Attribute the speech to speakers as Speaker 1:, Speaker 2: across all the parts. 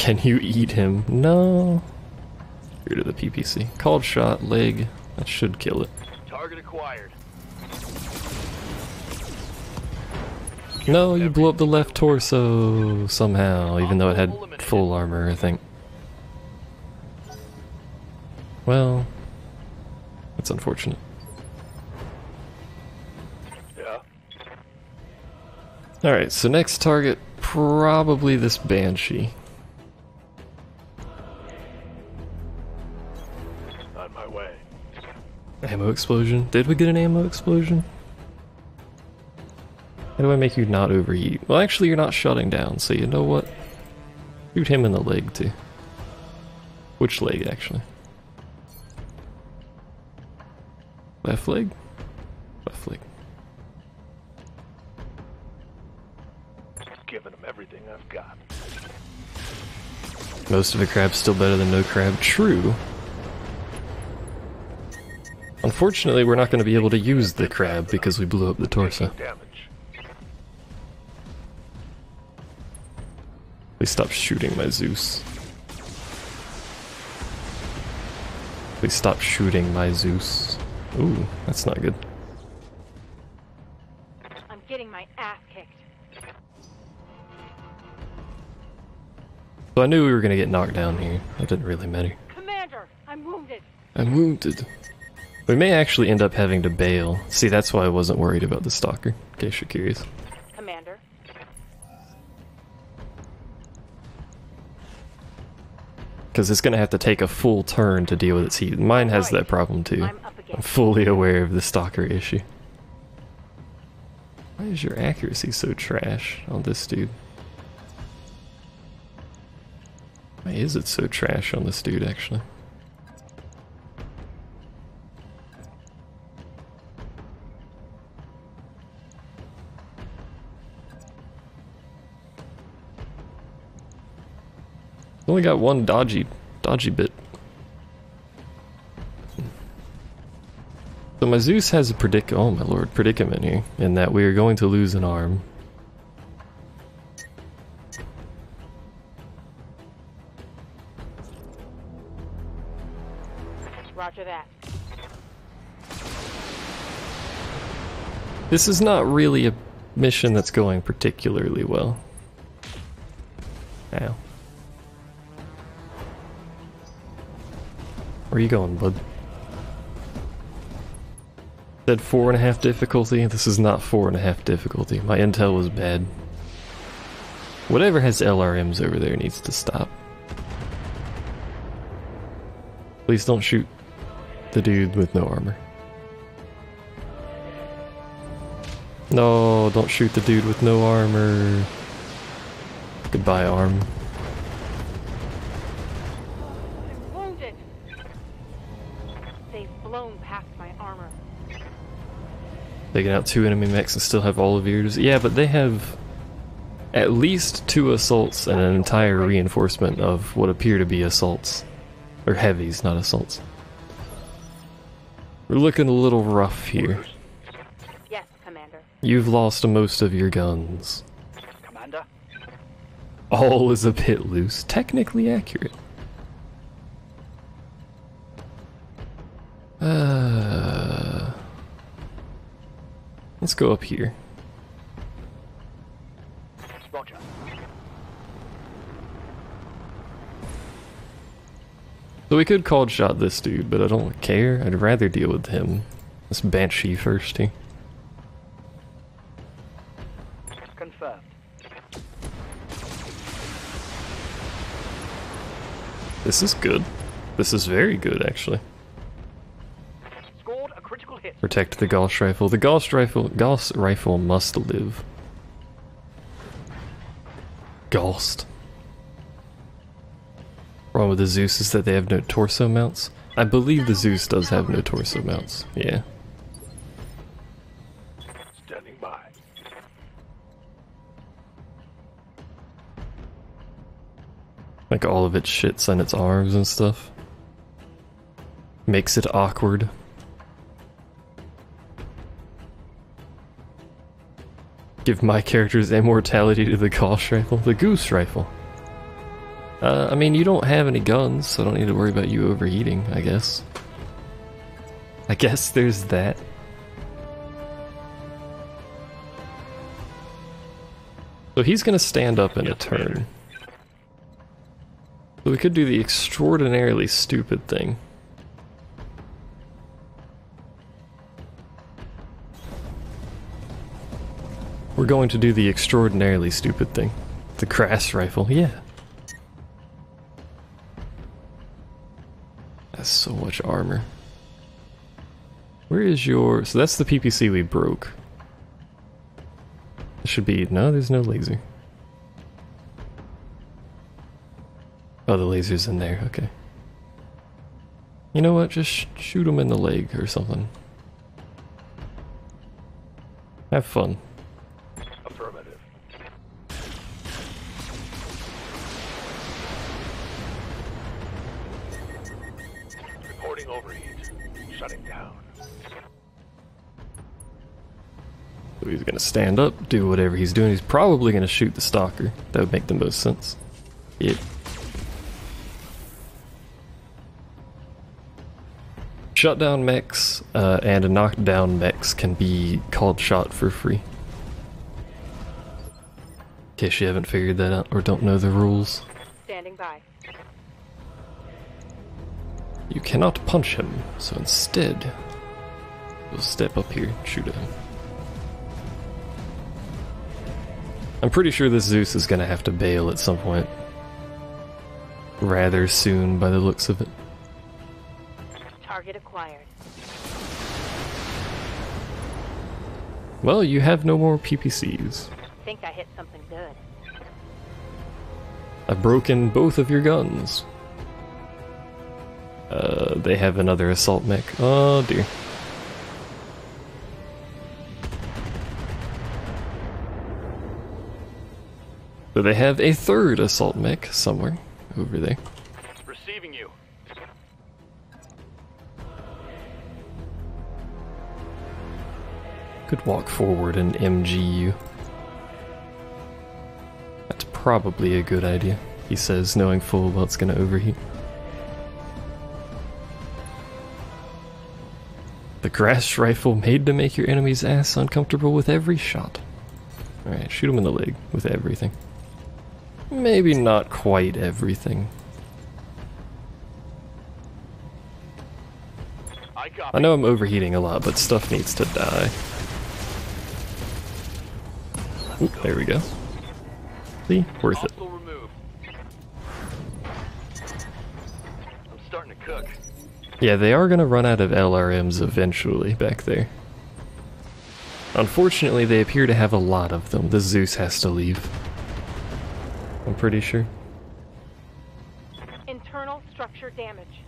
Speaker 1: Can you eat him? No. Get rid of the PPC. Called shot, leg. That should kill it.
Speaker 2: Target acquired.
Speaker 1: No, you blew up the left torso somehow, even though it had full armor, I think. Well, that's unfortunate.
Speaker 2: Yeah.
Speaker 1: Alright, so next target, probably this Banshee.
Speaker 2: On my way.
Speaker 1: Ammo explosion? Did we get an ammo explosion? How do I make you not overheat? Well, actually, you're not shutting down, so you know what? Shoot him in the leg, too. Which leg, actually? Left leg? Left leg.
Speaker 2: Giving him everything I've got.
Speaker 1: Most of the crab's still better than no crab. True. Unfortunately, we're not going to be able to use the crab because we blew up the torso.
Speaker 2: Damage.
Speaker 1: Please stop shooting my Zeus. Please stop shooting my Zeus. Ooh, that's not good.
Speaker 3: I'm getting my ass kicked.
Speaker 1: So I knew we were gonna get knocked down here. That didn't really matter.
Speaker 3: Commander, I'm wounded.
Speaker 1: I'm wounded. We may actually end up having to bail. See, that's why I wasn't worried about the stalker, in case you're curious.
Speaker 3: Commander.
Speaker 1: Because it's gonna have to take a full turn to deal with its heat. Mine has that problem too. I'm fully aware of the stalker issue. Why is your accuracy so trash on this dude? Why is it so trash on this dude, actually? Only got one dodgy bit. So my Zeus has a oh my lord, predicament here, in that we are going to lose an arm.
Speaker 3: Roger that.
Speaker 1: This is not really a mission that's going particularly well. Ow. Where are you going, bud? Said 4.5 difficulty. This is not 4.5 difficulty. My intel was bad. Whatever has LRMs over there needs to stop. Please don't shoot the dude with no armor. No, don't shoot the dude with no armor. Goodbye, arm.
Speaker 3: I'm wounded. They've blown past my armor.
Speaker 1: Taking out 2 enemy mechs and still have all of yours. Yeah, but they have at least 2 assaults and an entire reinforcement of what appear to be assaults. Or heavies, not assaults. We're looking a little rough here.
Speaker 3: Yes, Commander.
Speaker 1: You've lost most of your guns.
Speaker 2: Commander?
Speaker 1: All is a bit loose. Technically accurate. Let's go up here.
Speaker 2: Roger.
Speaker 1: So we could cold shot this dude, but I don't care. I'd rather deal with him. This Banshee first here.
Speaker 2: Confirmed.
Speaker 1: This is good. This is very good, actually.
Speaker 2: Scored a critical hit.
Speaker 1: Protect the Gauss rifle. The Gauss rifle must live. Gaussed. Problem with the Zeus is that they have no torso mounts. I believe the Zeus does have no torso mounts. Yeah.
Speaker 2: Standing by.
Speaker 1: Like all of it shits on its arms and stuff. Makes it awkward. Give my characters immortality to the Gauss rifle. The Goose rifle. I mean, you don't have any guns, so I don't need to worry about you overheating, I guess. I guess there's that. So he's gonna stand up in a turn. So we could do the extraordinarily stupid thing. We're going to do the extraordinarily stupid thing. The crass rifle, yeah. That's so much armor. Where is your... So that's the PPC we broke. It should be... No, there's no laser. Oh, the laser's in there, okay. You know what, just shoot him in the leg or something. Have fun.
Speaker 2: Affirmative. Reporting overheat. Shutting down.
Speaker 1: So he's gonna stand up, do whatever he's doing. He's probably gonna shoot the stalker. That would make the most sense. Yep. Shutdown mechs and a knockdown mechs can be called shot for free. In case you haven't figured that out or don't know the rules.
Speaker 3: Standing by.
Speaker 1: You cannot punch him, so instead, you'll step up here and shoot at him. I'm pretty sure this Zeus is gonna have to bail at some point. Rather soon by the looks of it.
Speaker 3: Target acquired.
Speaker 1: Well, you have no more PPCs.
Speaker 3: Think I hit something good.
Speaker 1: I've broken both of your guns. They have another assault mech. Oh dear. So they have a third assault mech somewhere over there.
Speaker 2: Receiving you.
Speaker 1: Could walk forward and MG you. That's probably a good idea, he says, knowing full well it's gonna overheat. The grass rifle made to make your enemy's ass uncomfortable with every shot. Alright, shoot him in the leg with everything. Maybe not quite everything. I know I'm overheating a lot, but stuff needs to die. Oop, there we go. See? Worth it.
Speaker 2: I'm starting to cook.
Speaker 1: Yeah, they are gonna run out of LRMs eventually back there. Unfortunately, they appear to have a lot of them. The Zeus has to leave. I'm pretty sure.
Speaker 3: Internal structure damage.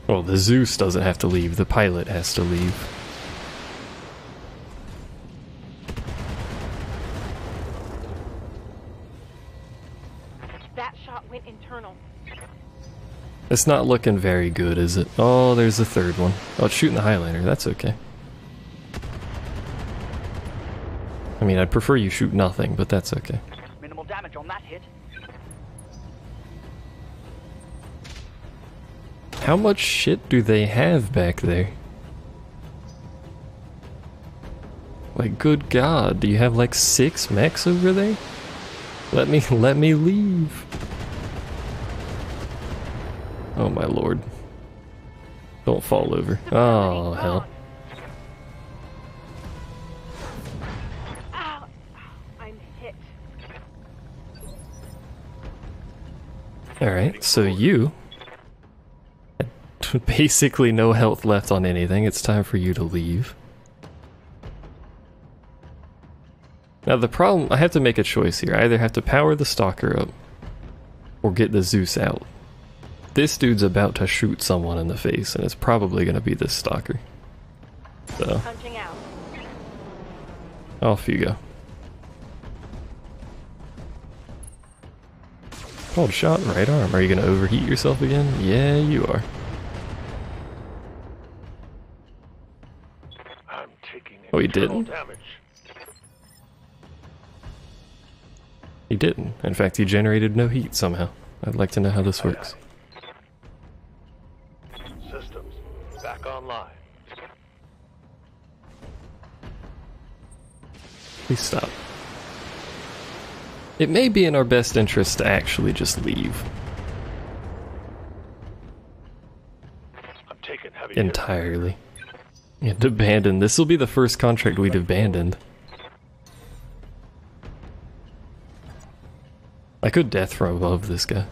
Speaker 1: Well, the Zeus doesn't have to leave, the pilot has to leave.
Speaker 3: That shot went internal.
Speaker 1: It's not looking very good, is it? Oh, there's the third one. Oh, it's shooting the Highlander, that's okay. I mean, I'd prefer you shoot nothing, but that's okay.
Speaker 2: Minimal damage on that hit.
Speaker 1: How much shit do they have back there? Like, good God, do you have like 6 mechs over there? Let me leave. Oh my lord. Don't fall over. Oh hell.
Speaker 3: Ow! I'm hit.
Speaker 1: Alright, so you had basically no health left on anything. It's time for you to leave. Now the problem, I have to make a choice here. I either have to power the stalker up or get the Zeus out. This dude's about to shoot someone in the face, and it's probably going to be this stalker. So,
Speaker 3: Punching out.
Speaker 1: off you go. Cold shot, right arm. Are you going to overheat yourself again? Yeah, you are.
Speaker 2: I'm taking
Speaker 1: Oh, he
Speaker 2: internal
Speaker 1: didn't?
Speaker 2: damage.
Speaker 1: He didn't. In fact, he generated no heat somehow. I'd like to know how this works.
Speaker 2: Systems back online.
Speaker 1: Please stop. It may be in our best interest to actually just leave.
Speaker 2: I'm taking heavy
Speaker 1: Entirely. And abandon. This will be the first contract we'd abandoned. I could death from above this guy.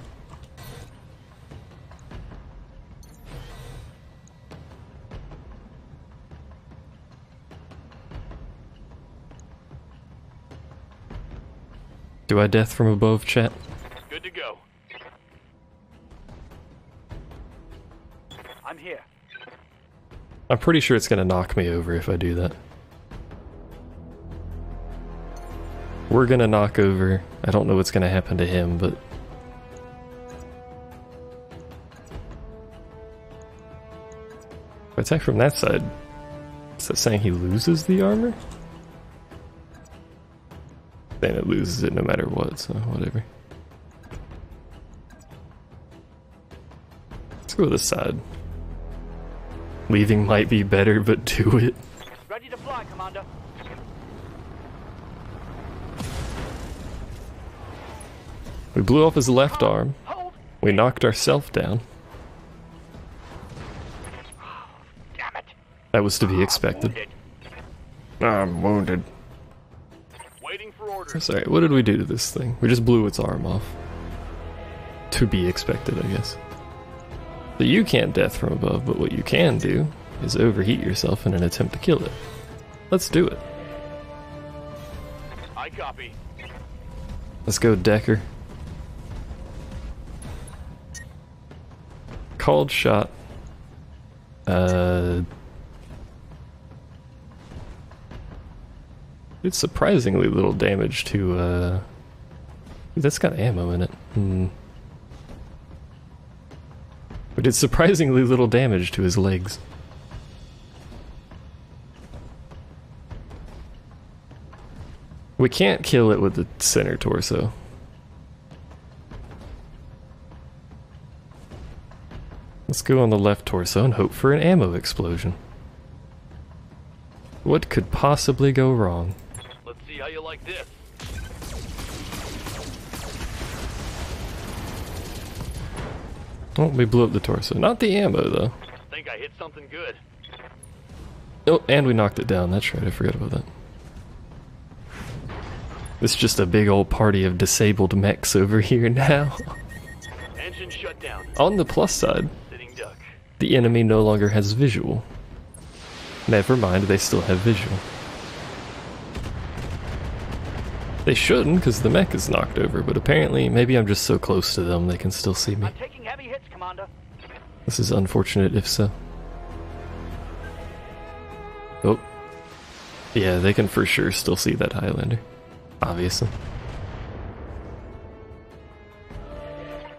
Speaker 1: Do I death from above, chat?
Speaker 2: Good to go. I'm here.
Speaker 1: I'm pretty sure it's gonna knock me over if I do that. We're gonna knock over. I don't know what's gonna happen to him, but... if I attack from that side, is that saying he loses the armor? Then it loses it no matter what, so whatever. Let's go with this side. Leaving might be better, but do it.
Speaker 2: Ready to fly, Commander.
Speaker 1: We blew off his left arm.
Speaker 2: Hold.
Speaker 1: We knocked ourselves down.
Speaker 2: Damn it.
Speaker 1: That was to be expected.
Speaker 2: Wounded.
Speaker 1: I'm wounded.
Speaker 2: Waiting for orders.
Speaker 1: Sorry, what did we do to this thing? We just blew its arm off. To be expected, I guess. So you can't death from above, but what you can do is overheat yourself in an attempt to kill it. Let's do it.
Speaker 2: I copy.
Speaker 1: Let's go, Decker. Called shot. Did surprisingly little damage to, that's got ammo in it. We did surprisingly little damage to his legs. We can't kill it with the center torso. Let's go on the left torso and hope for an ammo explosion. What could possibly go wrong?
Speaker 2: Let's see how you like this.
Speaker 1: Oh, we blew up the torso. Not the ammo, though.
Speaker 2: Think I hit something good.
Speaker 1: Oh, and we knocked it down. That's right, I forgot about that. It's just a big old party of disabled mechs over here now.
Speaker 2: Engine shut down.
Speaker 1: On the plus side,
Speaker 2: Sitting duck.
Speaker 1: the enemy no longer has visual. Never mind, they still have visual. They shouldn't, because the mech is knocked over, but apparently, maybe I'm just so close to them they can still see me.
Speaker 2: I'm taking heavy hits, Commander.
Speaker 1: This is unfortunate if so. Oh. Yeah, they can for sure still see that Highlander. Obviously.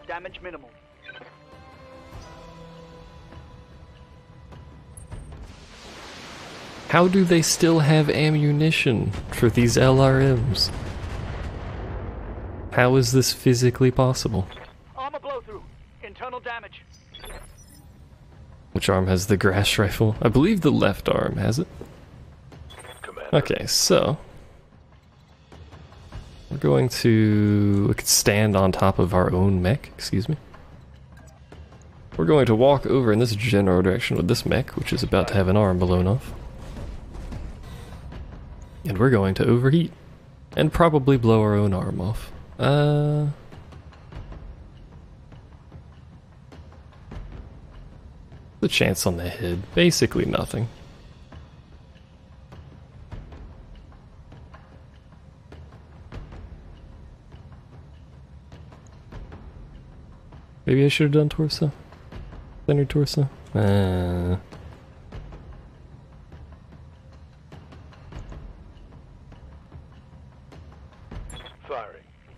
Speaker 2: Damage minimal.
Speaker 1: How do they still have ammunition for these LRMs? How is this physically possible?
Speaker 2: Armor blow through. Internal damage.
Speaker 1: Which arm has the grass rifle? I believe the left arm has it.
Speaker 2: Commander.
Speaker 1: Okay, so we're going to... we could stand on top of our own mech, excuse me. We're going to walk over in this general direction with this mech, which is about to have an arm blown off. And we're going to overheat. And probably blow our own arm off. The chance on the head, basically nothing. Maybe I should have done torso? Center torso?
Speaker 2: Firing.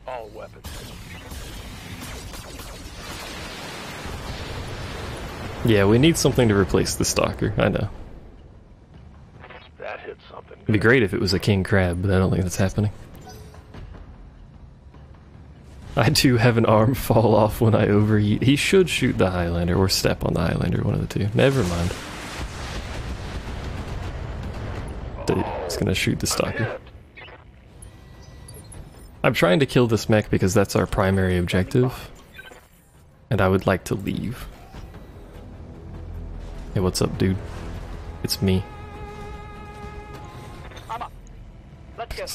Speaker 2: All weapons.
Speaker 1: Yeah, we need something to replace the stalker, I know.
Speaker 2: That hit something.
Speaker 1: It'd be great if it was a king crab, but I don't think that's happening. I do have an arm fall off when I overheat. He should shoot the Highlander or step on the Highlander, one of the two. Never mind. He's gonna shoot the Stalker. I'm trying to kill this mech because that's our primary objective. And I would like to leave. Hey, what's up, dude? It's me.
Speaker 2: I'm up. Let's go.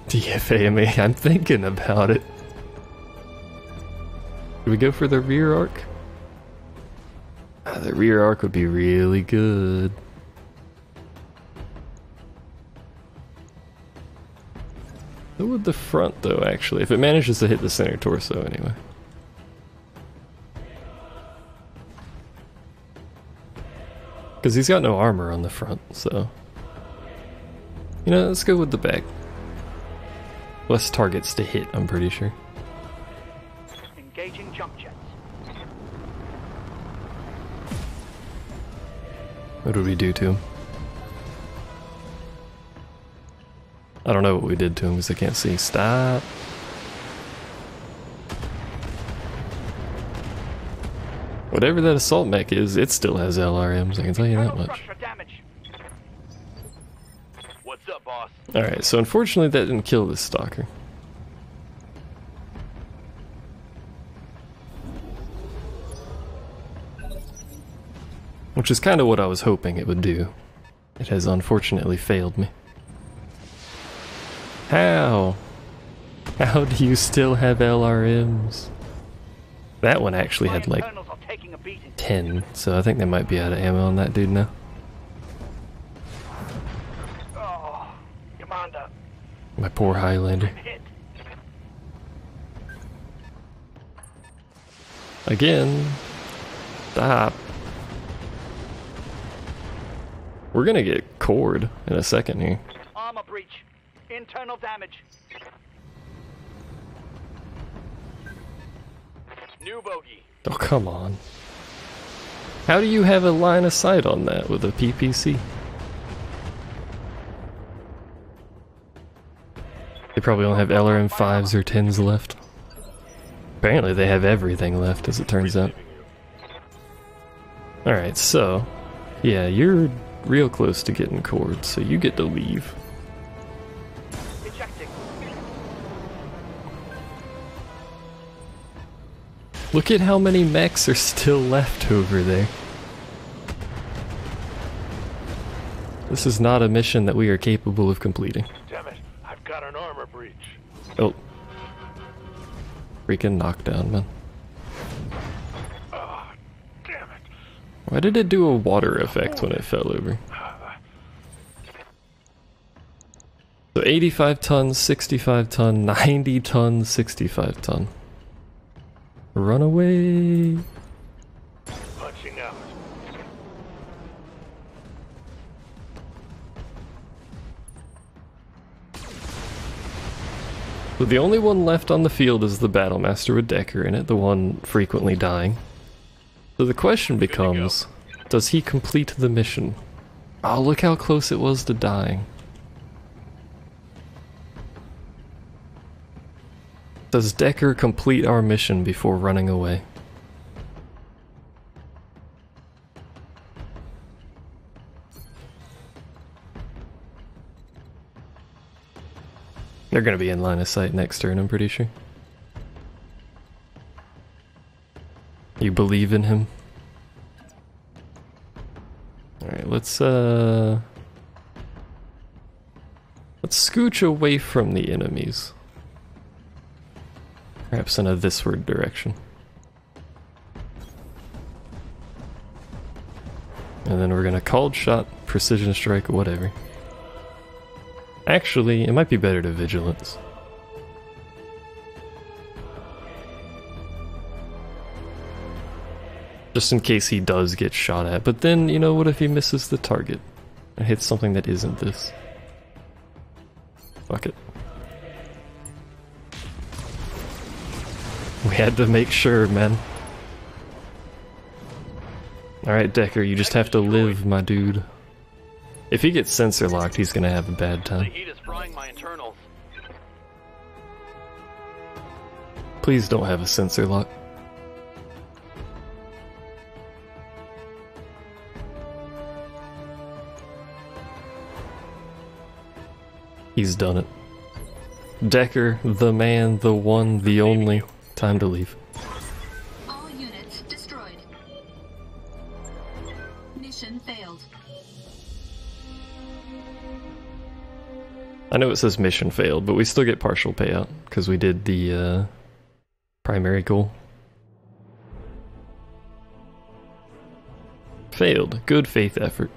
Speaker 1: DFAMA, I'm thinking about it. Do we go for the rear arc? The rear arc would be really good. So would the front though, actually, if it manages to hit the center torso anyway. Because he's got no armor on the front, so... You know, let's go with the back. Less targets to hit, I'm pretty sure.
Speaker 2: Engaging jump jets.
Speaker 1: What did we do to him? I don't know what we did to him because I can't see. Stop. Whatever that assault mech is, it still has LRMs, I can tell you that much.
Speaker 2: What's up, boss?
Speaker 1: Alright, so unfortunately that didn't kill this Stalker. Which is kind of what I was hoping it would do. It has unfortunately failed me. How? How do you still have LRMs? That one actually had like 10, so I think they might be out of ammo on that dude now.
Speaker 2: Oh, Commander.
Speaker 1: My poor Highlander.
Speaker 2: Hit.
Speaker 1: Again. Stop. We're gonna get cored in a second here.
Speaker 2: Armor breach. Internal damage. New bogey.
Speaker 1: Oh, come on. How do you have a line of sight on that with a PPC? They probably only have LRM 5s or 10s left. Apparently they have everything left, as it turns out. Alright, so... Yeah, you're real close to getting cored, so you get to leave.
Speaker 2: Ejecting.
Speaker 1: Look at how many mechs are still left over there. This is not a mission that we are capable of completing.
Speaker 2: Damn it, I've got an armor breach.
Speaker 1: Oh. Freaking knockdown, man.
Speaker 2: Oh, damn it.
Speaker 1: Why did it do a water effect when it fell over? So 85 tons, 65 ton, 90 ton, 65 ton. Run away!
Speaker 2: Punching out.
Speaker 1: So the only one left on the field is the Battlemaster with Decker in it, the one frequently dying. So the question becomes, does he complete the mission? Oh, look how close it was to dying. Does Decker complete our mission before running away? They're gonna be in line of sight next turn, I'm pretty sure. You believe in him? Alright, let's scooch away from the enemies. Perhaps in a thisward direction. And then we're gonna cold shot, precision strike, whatever. Actually, it might be better to vigilance. Just in case he does get shot at. But then, you know, what if he misses the target? And hits something that isn't this? Fuck it. We had to make sure, man. Alright, Decker, you just have to live, my dude. If he gets sensor locked, he's gonna have a bad
Speaker 2: The
Speaker 1: time.
Speaker 2: heat is frying my internals.
Speaker 1: Please don't have a sensor lock. He's done it. Decker, the man, the one, the only. Time to leave.
Speaker 4: All units destroyed. Mission failed.
Speaker 1: I know it says mission failed, but we still get partial payout, because we did the primary goal. Failed. Good faith effort.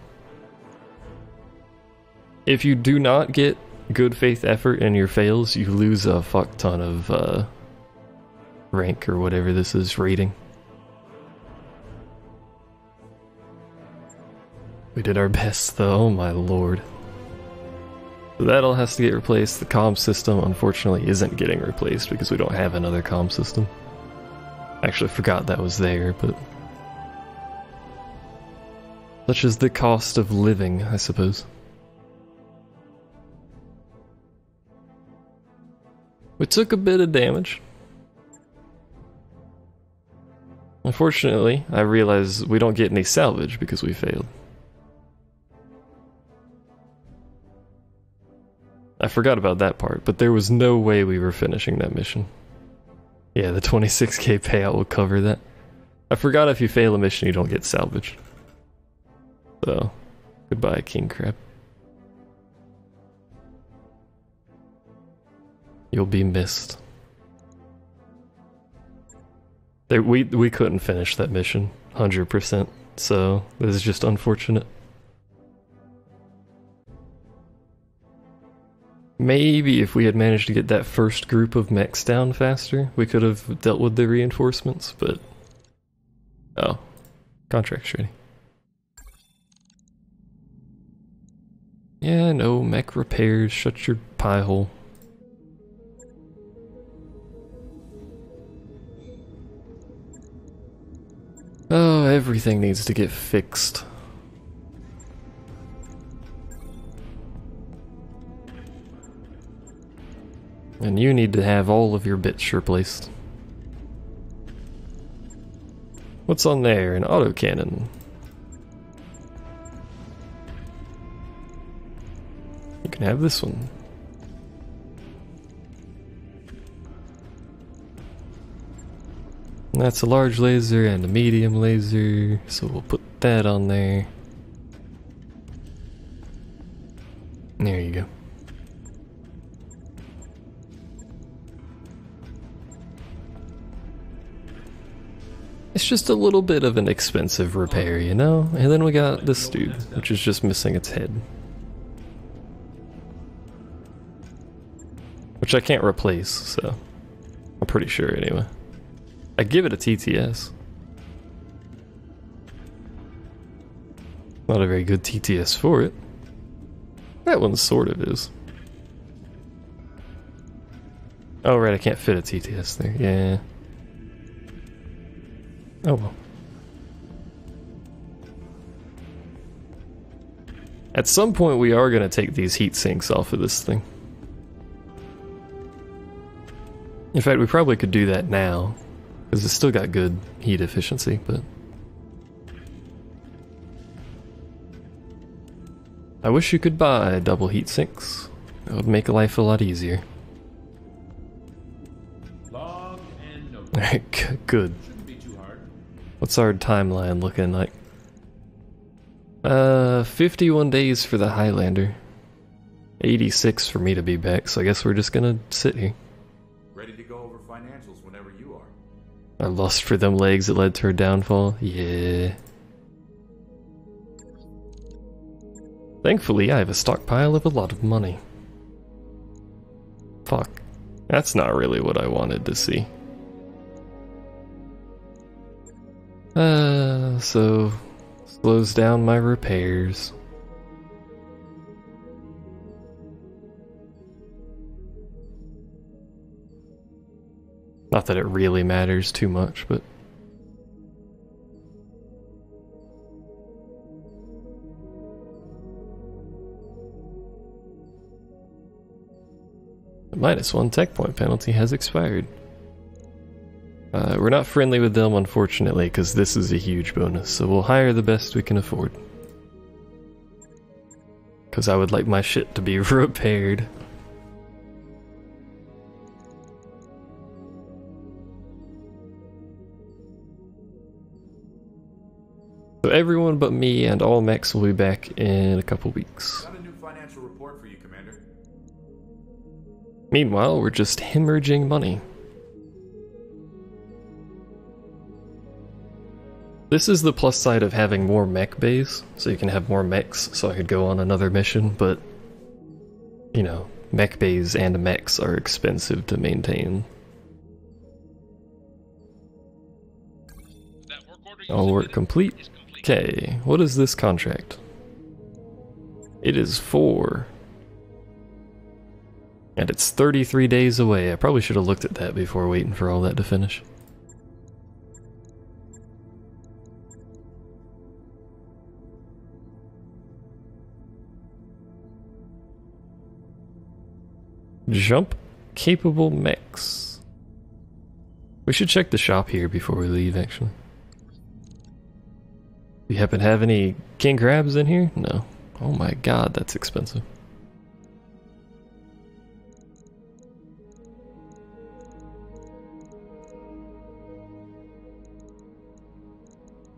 Speaker 1: If you do not get good faith effort in your fails, you lose a fuck ton of rank or whatever this is, rating. We did our best though, oh my lord. So that all has to get replaced. The comm system unfortunately isn't getting replaced because we don't have another comm system. I actually forgot that was there, but such is the cost of living, I suppose. We took a bit of damage. Unfortunately, I realize we don't get any salvage because we failed. I forgot about that part, but there was no way we were finishing that mission. Yeah, the 26k payout will cover that. I forgot if you fail a mission, you don't get salvage. So, goodbye, King Crab. You'll be missed. We couldn't finish that mission, 100%, so this is just unfortunate. Maybe if we had managed to get that first group of mechs down faster, we could have dealt with the reinforcements, but... Oh. Contract's ready. Yeah, no, mech repairs, shut your pie hole. Oh, everything needs to get fixed. And you need to have all of your bits replaced. What's on there? An autocannon. You can have this one. And that's a large laser and a medium laser, so we'll put that on there. There you go. It's just a little bit of an expensive repair, you know? And then we got this dude, which is just missing its head. Which I can't replace, so I'm pretty sure anyway. I give it a TTS. Not a very good TTS for it. That one sort of is. Oh right, I can't fit a TTS there, yeah. Oh well. At some point we are going to take these heat sinks off of this thing. In fact, we probably could do that now, because it's still got good heat efficiency, but... I wish you could buy double heat sinks. That would make life a lot easier. Alright, good. What's our timeline looking like? 51 days for the Highlander. 86 for me to be back, so I guess we're just gonna sit here.
Speaker 5: Ready to go over financials whenever you are.
Speaker 1: I lost for them legs that led to her downfall. Yeah. Thankfully, I have a stockpile of a lot of money. Fuck. That's not really what I wanted to see. So slows down my repairs. Not that it really matters too much, but... The -1 tech point penalty has expired. We're not friendly with them, unfortunately, because this is a huge bonus, so we'll hire the best we can afford. Because I would like my shit to be repaired. So everyone but me and all mechs will be back in a couple weeks.
Speaker 5: Got a new financial report for you, Commander.
Speaker 1: Meanwhile, we're just hemorrhaging money. This is the plus side of having more mech bays, so you can have more mechs, so I could go on another mission, but, you know, mech bays and mechs are expensive to maintain. All work complete. Okay, what is this contract? It is 4. And it's 33 days away. I probably should have looked at that before waiting for all that to finish. Jump capable mechs. We should check the shop here before we leave, actually. Do you happen to have any king crabs in here? No. Oh my god, that's expensive.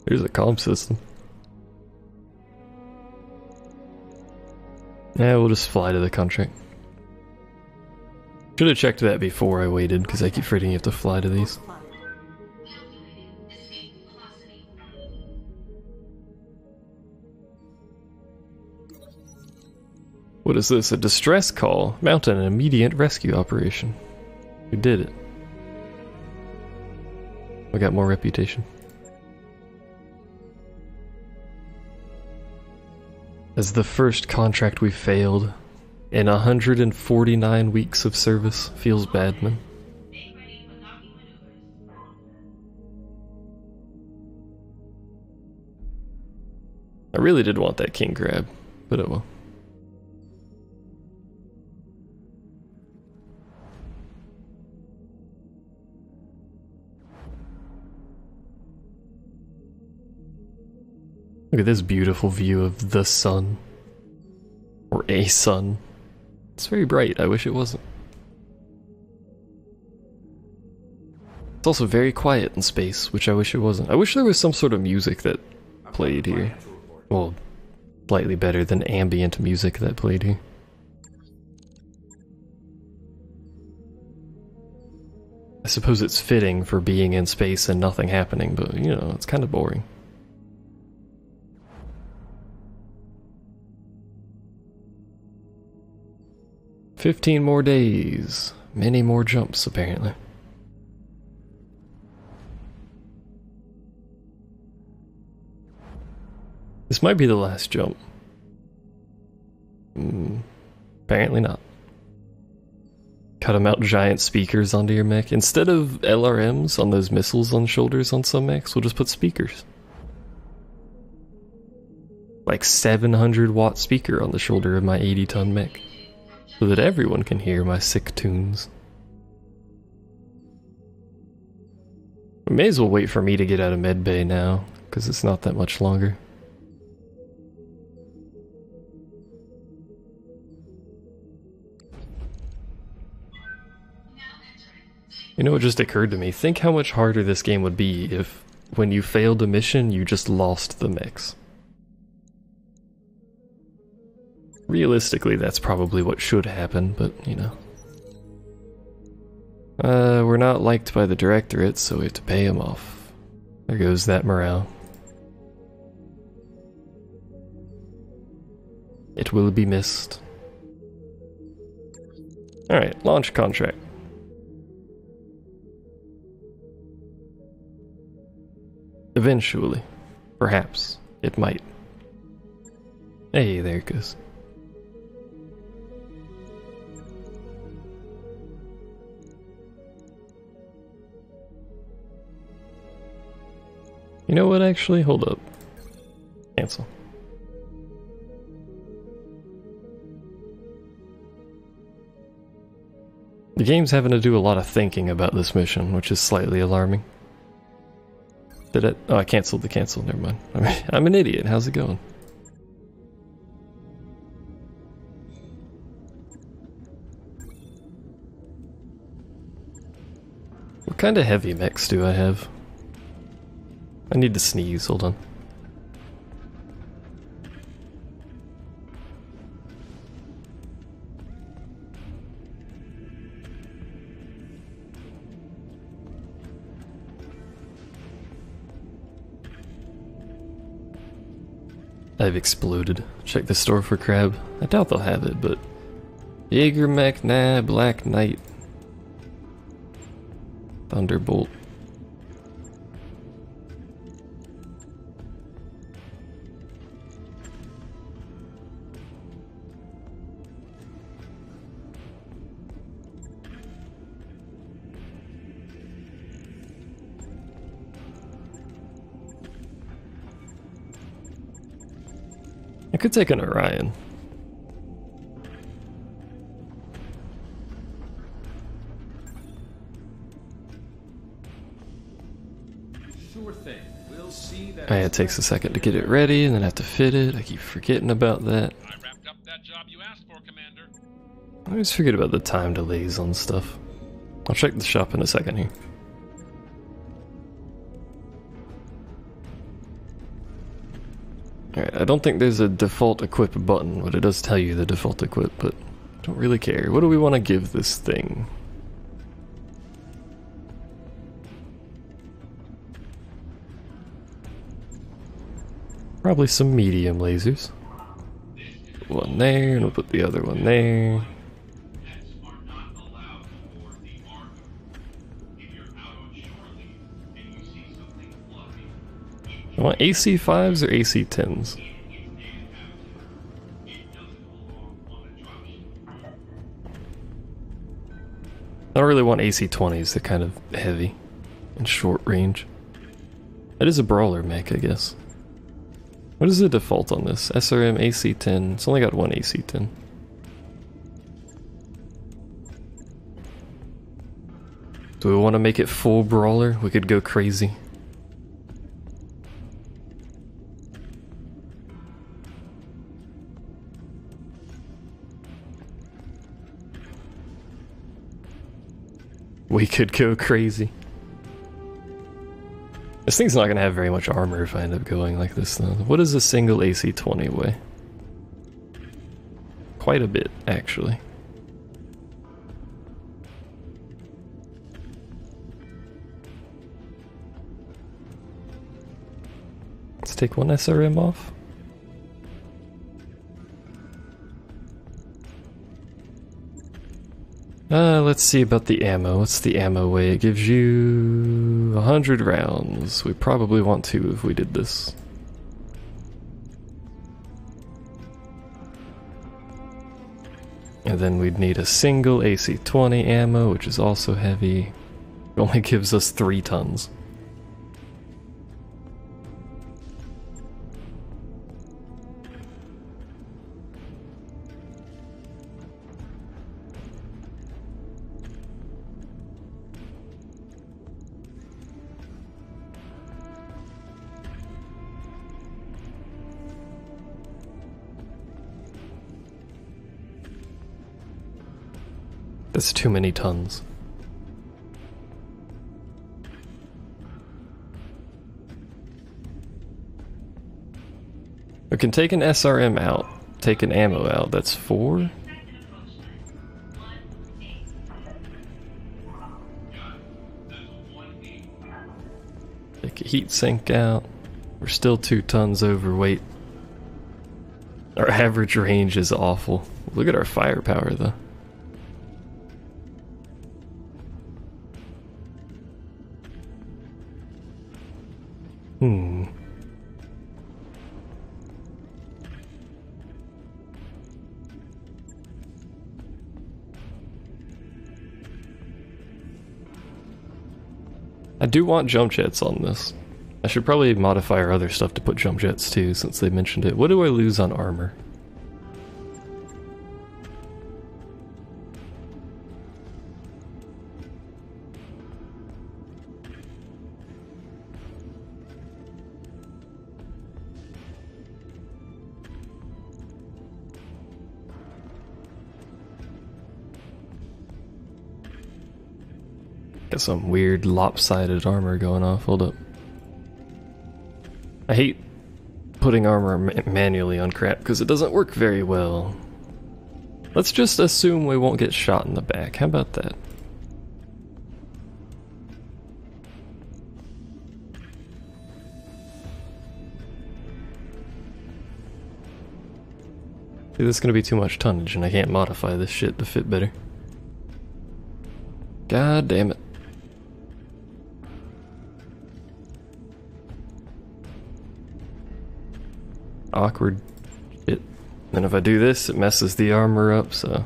Speaker 1: Here's a comm system. Yeah, we'll just fly to the contract. Should have checked that before I waited, because I keep forgetting you have to fly to these. What is this? A distress call? Mount an immediate rescue operation. We did it. We got more reputation. As the first contract we failed in 149 weeks of service. Feels bad, man. I really did want that king crab, but oh well. Look at this beautiful view of the sun. Or a sun. It's very bright, I wish it wasn't. It's also very quiet in space, which I wish it wasn't. I wish there was some sort of music that played here. Well, slightly better than ambient music that played here. I suppose it's fitting for being in space and nothing happening, but you know, it's kind of boring. "15 more days. Many more jumps, apparently." This might be the last jump. Apparently not. Cut them out giant speakers onto your mech. Instead of LRMs on those missiles on shoulders on some mechs, we'll just put speakers. Like 700-watt speaker on the shoulder of my 80-ton mech. So that everyone can hear my sick tunes. We may as well wait for me to get out of medbay now, because it's not that much longer. You know what just occurred to me? Think how much harder this game would be if, when you failed a mission, you just lost the mechs. Realistically, that's probably what should happen, but, you know. We're not liked by the Directorate, so we have to pay him off. There goes that morale. It will be missed. Alright, launch contract. Eventually. Perhaps. It might. Hey, there it goes. You know what, actually? Hold up. Cancel. The game's having to do a lot of thinking about this mission, which is slightly alarming. Did it? Oh, I canceled the cancel. Never mind. I'm an idiot. How's it going? What kind of heavy mechs do I have? I need to sneeze. Hold on. I've exploded. Check the store for crab. I doubt they'll have it, but... Jaeger mech, nah, Black Knight. Thunderbolt. I could take an Orion.
Speaker 5: Sure thing. We'll see that.
Speaker 1: It takes a second to get it ready, and then I have to fit it. I keep forgetting about that.
Speaker 6: I wrapped up that job you asked for, Commander.
Speaker 1: I always forget about the time delays on stuff. I'll check the shop in a second here. Alright, I don't think there's a default equip button, but it does tell you the default equip, but I don't really care. What do we want to give this thing? Probably some medium lasers. Put one there, and we'll put the other one there. I want AC5s or AC10s? I don't really want AC20s, they're kind of heavy and short range. It is a brawler mech, I guess. What is the default on this? SRM AC10, it's only got one AC10. Do we want to make it full brawler? We could go crazy. We could go crazy. This thing's not gonna have very much armor if I end up going like this though. What does a single AC20 weigh? Quite a bit, actually. Let's take one SRM off. Let's see about the ammo. What's the ammo weigh? It gives you 100 rounds. We probably want to if we did this. And then we'd need a single AC-20 ammo, which is also heavy. It only gives us 3 tons. That's too many tons. We can take an SRM out, take an ammo out, that's 4. Take a heat sink out. We're still 2 tons overweight. Our average range is awful. Look at our firepower though. I do want jump jets on this. I should probably modify our other stuff to put jump jets too, since they mentioned it. What do I lose on armor? Got some weird lopsided armor going off. Hold up. I hate putting armor manually on crap because it doesn't work very well. Let's just assume we won't get shot in the back. How about that? See, this is gonna be too much tonnage and I can't modify this shit to fit better. God damn it. Awkward shit. And if I do this, it messes the armor up, so...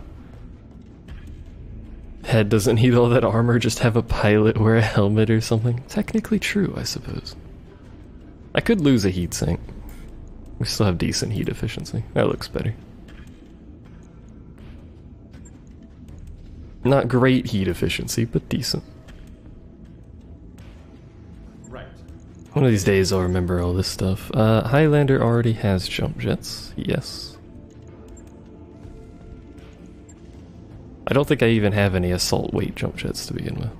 Speaker 1: Head doesn't need all that armor, just have a pilot wear a helmet or something. Technically true, I suppose. I could lose a heatsink. We still have decent heat efficiency. That looks better. Not great heat efficiency, but decent.
Speaker 5: Right.
Speaker 1: One of these days I'll remember all this stuff. Highlander already has jump jets. Yes. I don't think I even have any assault weight jump jets to begin with.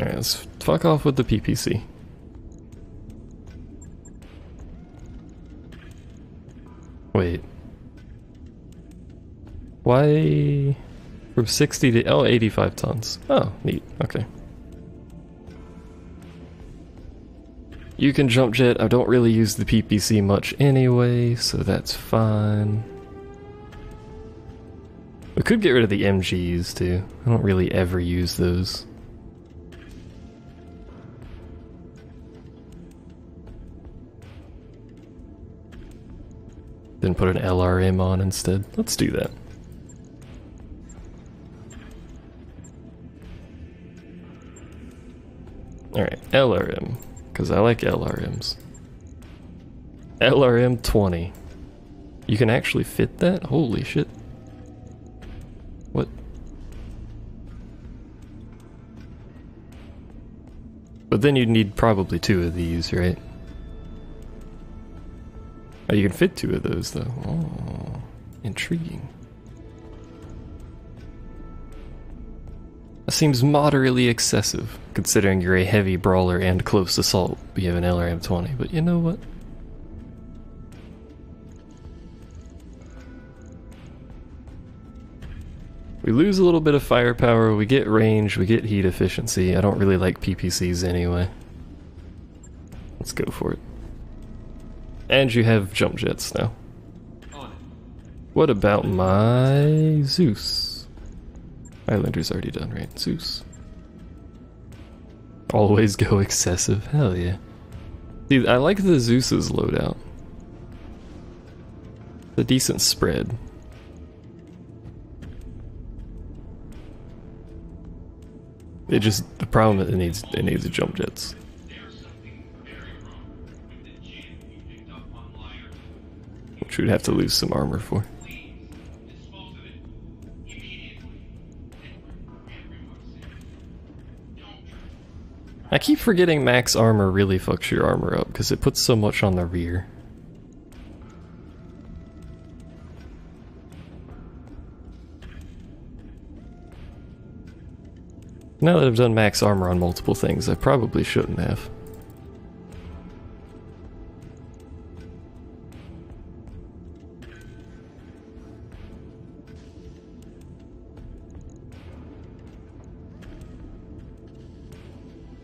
Speaker 1: Alright, let's fuck off with the PPC. Wait. Why? From 60 to... Oh, 85 tons. Oh, neat. Okay. You can jump jet. I don't really use the PPC much anyway, so that's fine. We could get rid of the MGs too. I don't really ever use those. Then put an LRM on instead. Let's do that. Alright, LRM. Because I like LRMs. LRM 20. You can actually fit that? Holy shit. What? But then you'd need probably 2 of these, right? Oh, you can fit 2 of those, though. Oh, intriguing. That seems moderately excessive, considering you're a heavy brawler and close assault, but you have an LRM-20, but you know what? We lose a little bit of firepower, we get range, we get heat efficiency. I don't really like PPCs anyway. Let's go for it. And you have jump jets now. What about my Zeus? Highlander's already done, right? Zeus. Always go excessive. Hell yeah. See, I like the Zeus's loadout. A decent spread. It just, the problem is it needs the jump jets. Which we'd have to lose some armor for. I keep forgetting max armor really fucks your armor up because it puts so much on the rear. Now that I've done max armor on multiple things, I probably shouldn't have.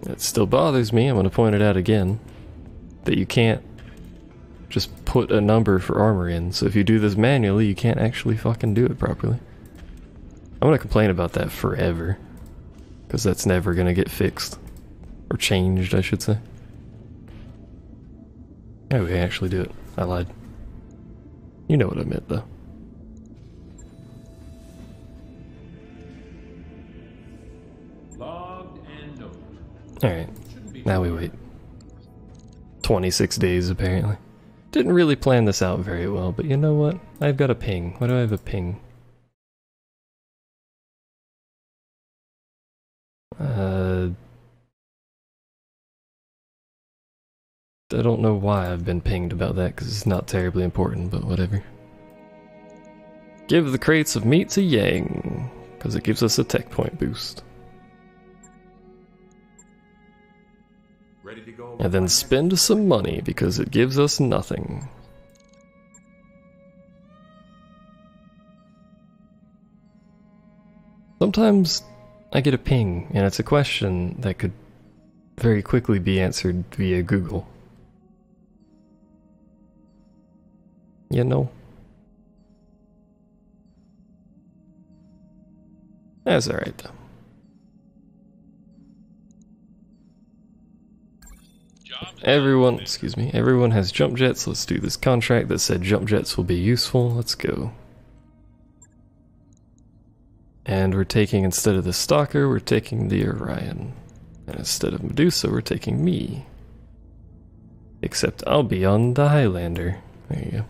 Speaker 1: It still bothers me, I'm going to point it out again, that you can't just put a number for armor in, so if you do this manually, you can't actually fucking do it properly. I'm going to complain about that forever, because that's never going to get fixed. Or changed, I should say. Oh, we can actually do it. I lied. You know what I meant, though. Alright, now we wait. 26 days apparently. Didn't really plan this out very well, but you know what? I've got a ping. Why do I have a ping? I don't know why I've been pinged about that, because it's not terribly important, but whatever. Give the crates of meat to Yang, because it gives us a tech point boost.
Speaker 5: Ready to go?
Speaker 1: And then spend some money, because it gives us nothing. Sometimes I get a ping, and it's a question that could very quickly be answered via Google. You know? That's alright though. Everyone, excuse me, everyone has jump jets. Let's do this contract that said jump jets will be useful. Let's go. And we're taking, instead of the Stalker, we're taking the Orion. And instead of Medusa, we're taking me. Except I'll be on the Highlander. There you go.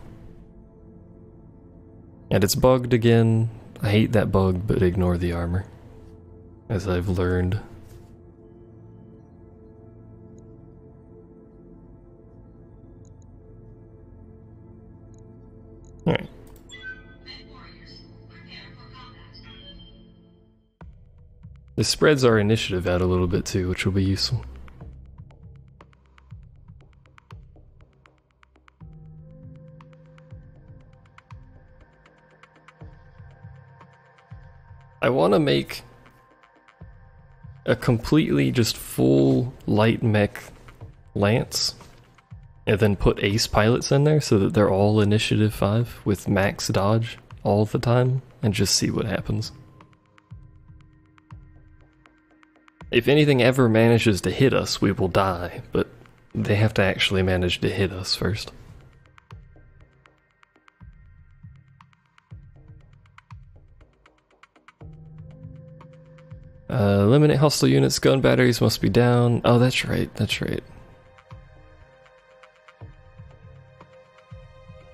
Speaker 1: And it's bugged again. I hate that bug, but ignore the armor. As I've learned. Alright. This spreads our initiative out a little bit too, which will be useful. I want to make a completely just full light mech Lance and then put ace pilots in there so that they're all initiative 5 with max dodge all the time and just see what happens. If anything ever manages to hit us, we will die, but they have to actually manage to hit us first. Eliminate hostile units, gun batteries must be down. Oh, that's right, that's right.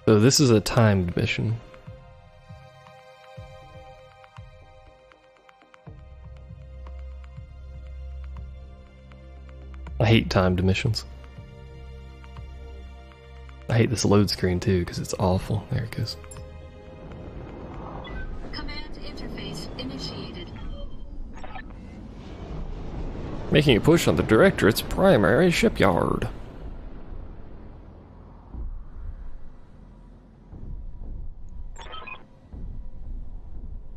Speaker 1: So this is a timed mission. I hate timed missions. I hate this load screen too, because it's awful. There it goes.
Speaker 4: Command interface initiated.
Speaker 1: Making a push on the Directorate's primary shipyard.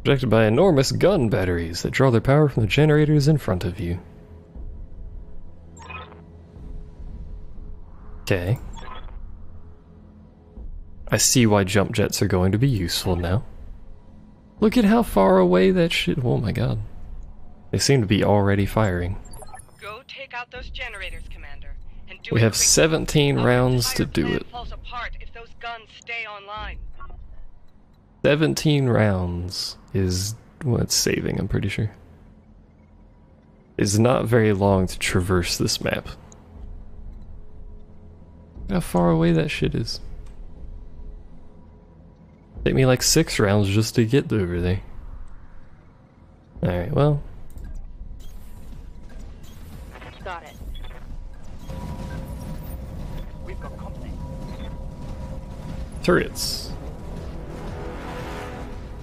Speaker 1: Protected by enormous gun batteries that draw their power from the generators in front of you. Okay. I see why jump jets are going to be useful now. Look at how far away that shit. Oh my god. They seem to be already firing.
Speaker 7: Go take out those generators, Commander, and do
Speaker 1: We
Speaker 7: it
Speaker 1: have
Speaker 7: quickly.
Speaker 1: 17
Speaker 7: Our
Speaker 1: rounds to
Speaker 7: entire
Speaker 1: do
Speaker 7: plan
Speaker 1: it.
Speaker 7: falls apart if those guns stay online.
Speaker 1: 17 rounds is what's saving, I'm pretty sure. It's not very long to traverse this map. Look how far away that shit is. Take me like 6 rounds just to get over there. Alright, well.
Speaker 3: Got it.
Speaker 2: We've got company.
Speaker 1: Turrets.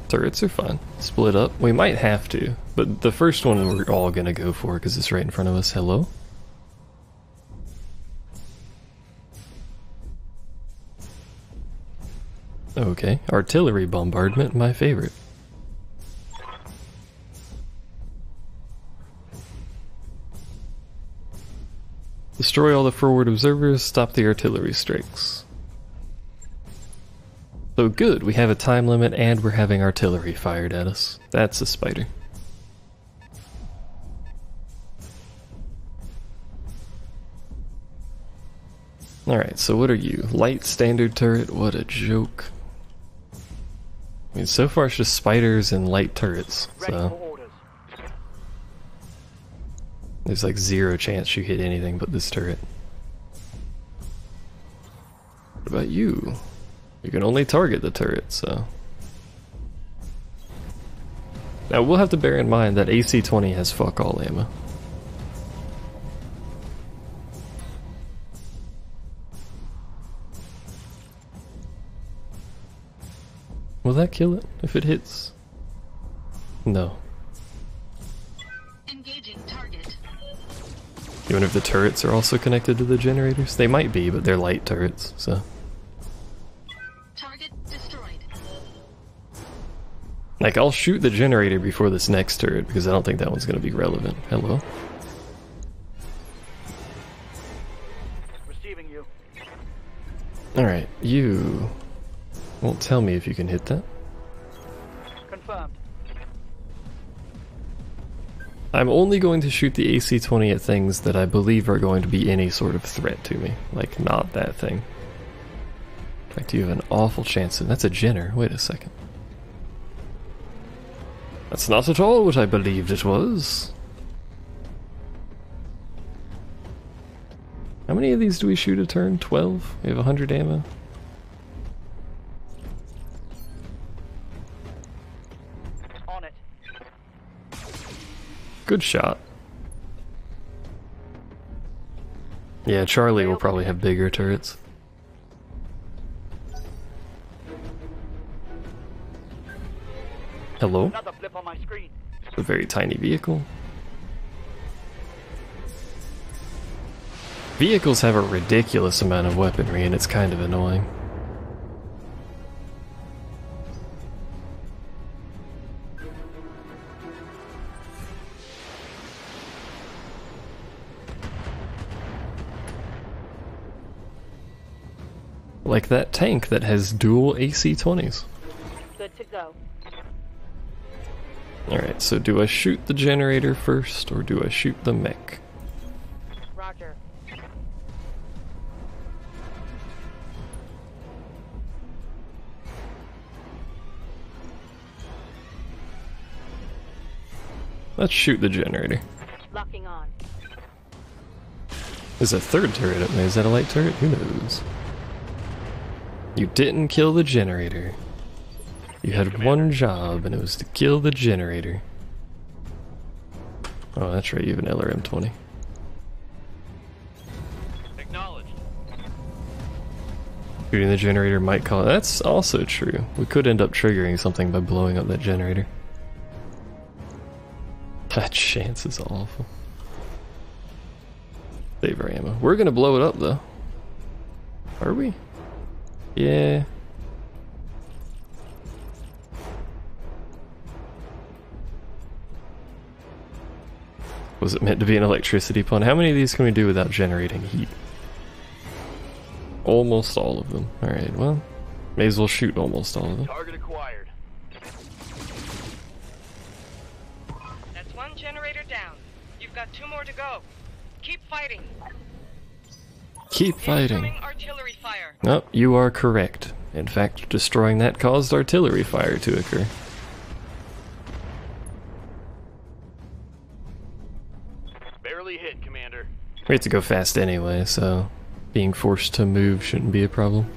Speaker 1: Turrets are fun. Split up. We might have to, but the first one we're all gonna go for because it's right in front of us. Hello? Okay, artillery bombardment, my favorite. Destroy all the forward observers, stop the artillery strikes. So good, we have a time limit and we're having artillery fired at us. That's a spider. Alright, so what are you? Light standard turret? What a joke. I mean, so far it's just spiders and light turrets,
Speaker 2: Ready for
Speaker 1: so...
Speaker 2: orders.
Speaker 1: There's like 0 chance you hit anything but this turret. What about you? You can only target the turret, so... Now we'll have to bear in mind that AC-20 has fuck all ammo. Will that kill it if it hits? No.
Speaker 4: Engaging target.
Speaker 1: You wonder if the turrets are also connected to the generators? They might be, but they're light turrets, so...
Speaker 4: Target destroyed.
Speaker 1: Like, I'll shoot the generator before this next turret, because I don't think that one's gonna be relevant. Hello?
Speaker 2: Receiving you.
Speaker 1: Alright, you... won't tell me if you can hit that.
Speaker 2: Confirmed.
Speaker 1: I'm only going to shoot the AC-20 at things that I believe are going to be any sort of threat to me. Like, not that thing. In fact, you have an awful chance, and that's a Jenner. Wait a second. That's not at all what I believed it was. How many of these do we shoot a turn? 12? We have 100 ammo.
Speaker 2: On it.
Speaker 1: Good shot. Yeah, Charlie will probably have bigger turrets. Hello?
Speaker 2: Another blip on my screen.
Speaker 1: A very tiny vehicle. Vehicles have a ridiculous amount of weaponry and it's kind of annoying. Like that tank that has dual AC-20s.
Speaker 3: Good to go.
Speaker 1: Alright, so do I shoot the generator first, or do I shoot the mech?
Speaker 3: Roger.
Speaker 1: Let's shoot the generator.
Speaker 3: Locking on.
Speaker 1: There's a third turret up there. Is that a light turret? Who knows? You didn't kill the generator. You had one job, and it was to kill the generator. Oh, that's right, you have an LRM-20.
Speaker 6: Acknowledged.
Speaker 1: Shooting the generator might cause... That's also true. We could end up triggering something by blowing up that generator. That chance is awful. Save our ammo. We're gonna blow it up, though. Are we? Yeah. Was it meant to be an electricity pun? How many of these can we do without generating heat? Almost all of them. Alright, well, may as well shoot almost all of them.
Speaker 2: Target acquired.
Speaker 7: That's one generator down. You've got 2 more to go. Keep fighting.
Speaker 1: Keep fighting.
Speaker 7: Incoming artillery fire.
Speaker 1: No, you are correct. In fact, destroying that caused artillery fire to occur.
Speaker 2: Barely hit, Commander.
Speaker 1: We have to go fast anyway, so being forced to move shouldn't be a problem.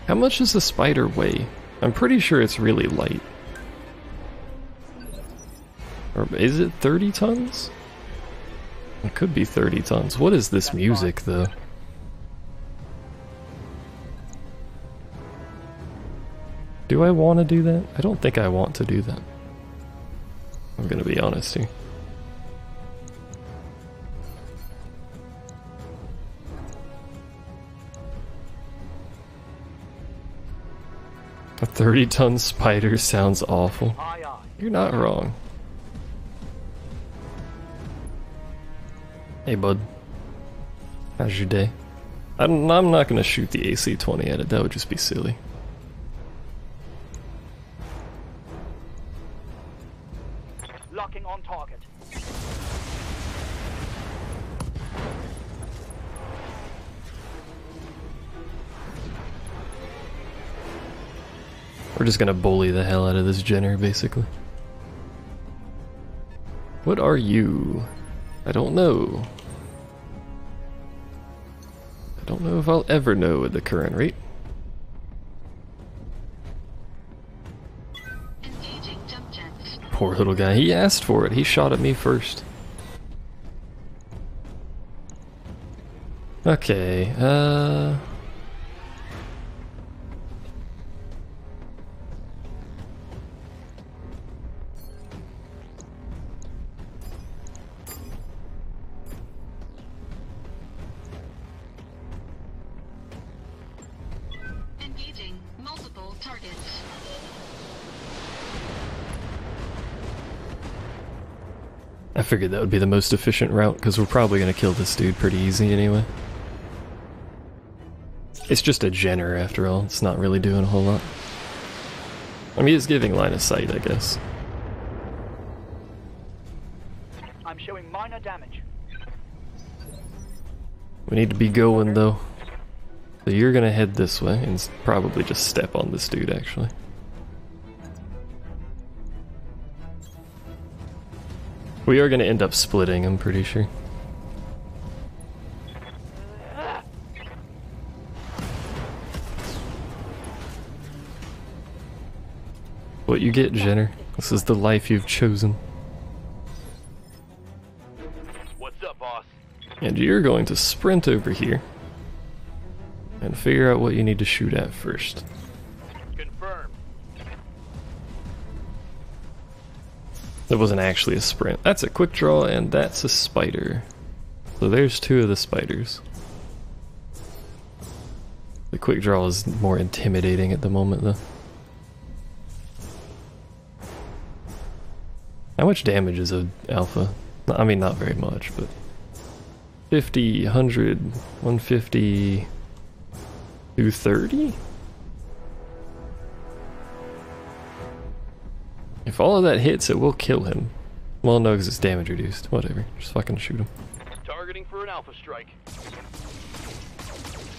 Speaker 1: How much does the spider weigh? I'm pretty sure it's really light. Or is it 30 tons? It could be 30 tons. What is this music, though? Do I want to do that? I don't think I want to do that. I'm gonna be honest here. A 30-ton spider sounds awful.
Speaker 2: Aye, aye.
Speaker 1: You're not wrong. Hey, bud. How's your day? I'm not gonna shoot the AC-20 at it. That would just be silly.
Speaker 2: Locking on target.
Speaker 1: We're just gonna bully the hell out of this Jenner, basically. What are you? I don't know. I don't know if I'll ever know at the current rate.
Speaker 4: Engaging jump jets.
Speaker 1: Poor little guy. He asked for it. He shot at me first. Okay,
Speaker 4: Engaging multiple targets.
Speaker 1: I figured that would be the most efficient route, because we're probably going to kill this dude pretty easy anyway. It's just a Jenner after all, it's not really doing a whole lot. I mean, it's giving line of sight, I guess.
Speaker 2: I'm showing minor damage.
Speaker 1: We need to be going though. So you're gonna head this way and probably just step on this dude actually. We are gonna end up splitting, I'm pretty sure. What you get, Jenner. This is the life you've chosen.
Speaker 2: What's up, boss?
Speaker 1: And you're going to sprint over here and figure out what you need to shoot at first.
Speaker 2: Confirmed.
Speaker 1: That wasn't actually a sprint. That's a quick draw and that's a spider. So there's two of the spiders. The quick draw is more intimidating at the moment though. How much damage is a alpha? I mean, not very much, but 50, 100, 150, 230? If all of that hits, it will kill him. Well, no, because it's damage reduced. Whatever, just fucking shoot him.
Speaker 2: Targeting for an alpha strike.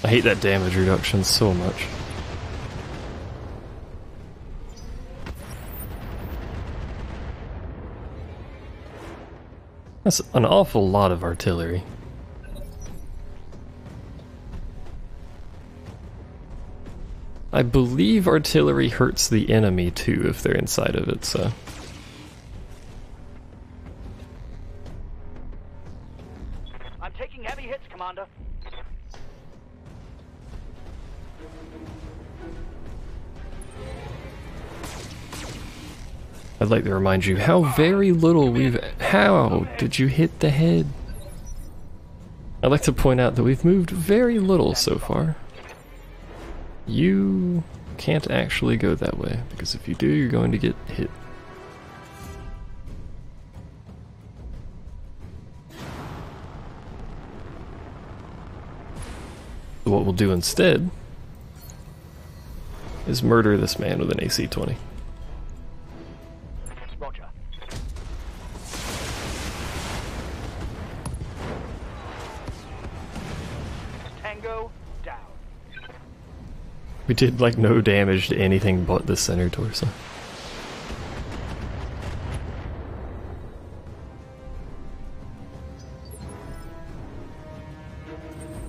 Speaker 1: I hate that damage reduction so much. That's an awful lot of artillery. I believe artillery hurts the enemy too if they're inside of it, so...
Speaker 2: I'm taking heavy hits, Commander.
Speaker 1: I'd like to remind you how very little we've... How did you hit the head? I'd like to point out that we've moved very little so far. You can't actually go that way, because if you do, you're going to get hit. So what we'll do instead is murder this man with an AC-20.
Speaker 2: Roger. Tango down.
Speaker 1: We did like no damage to anything but the center torso.